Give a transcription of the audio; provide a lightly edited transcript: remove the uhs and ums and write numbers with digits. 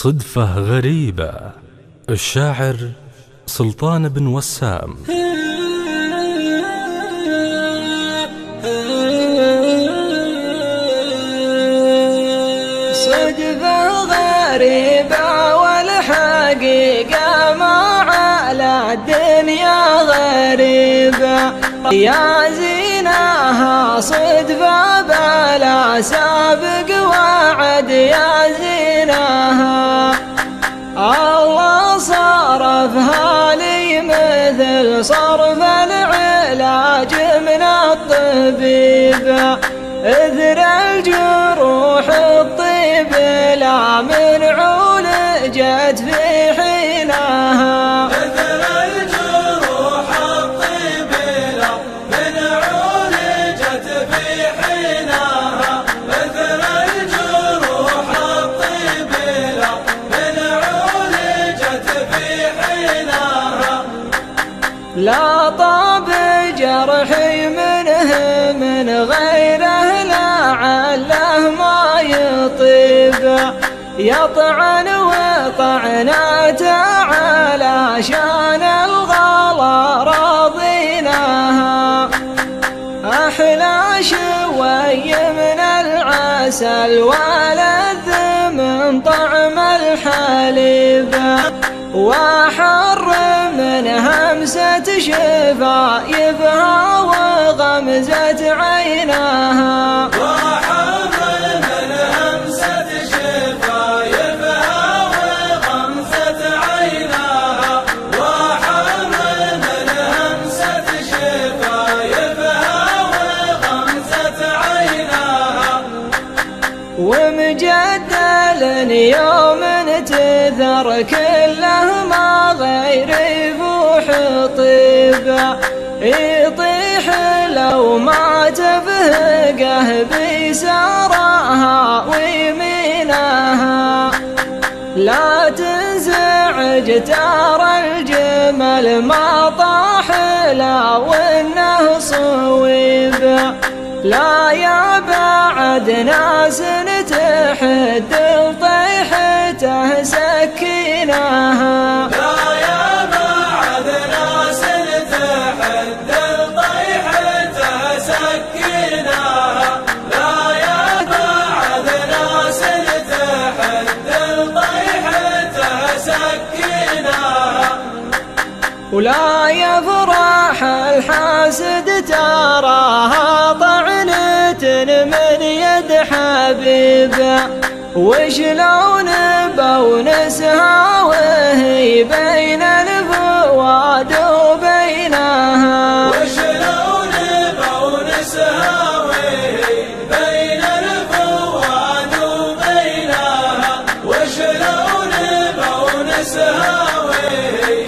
صدفة غريبة. الشاعر سلطان بن وسام. صدفة غريبة والحقيقة ما على الدنيا غريبة، يا زينها صدفة بلا سابق وعد، يا زينها الله صرفها لي مثل صرف العلاج من الطبيب، إثر الجروح الطيب لا من عولجت في حينها، إثر الجروح الطيب لا من عولجت في حينها، إثر الجروح الطيب لا من عولجت في حينها، لا طاب جرحي منه من غيره لعله ما يطيب، يطعن وطعناته علشان الغلا راضيناها، أحلى شوي من العسل ولذ من طعم الحليب، وحر من همسة شفايفها وغمزة عيناها، وحر من همسة شفايفها وغمزة عيناها، وحر من همسة شفايفها وغمزة عيناها، ومجدل يوم تثر كله ما غير يفوح طيبه، يطيح لو ما تفهقه بيسارها ويمينها، لا تنزعج ترى الجمل ما طاح لا وانه صويب، لا يا بعد ناس تحد لطيحته سكينها، لا يا بعد ناس تحد لطيحته سكينها، لا يا بعد ناس تحد لطيحته سكينها، ولا يفرح الحاسد تراها طعنة من يد حبيبه، وشلون بونسها وهي بين الفؤاد وبينها، وشلون بونسها وهي بين الفؤاد وبينها، وشلون بونسها وهي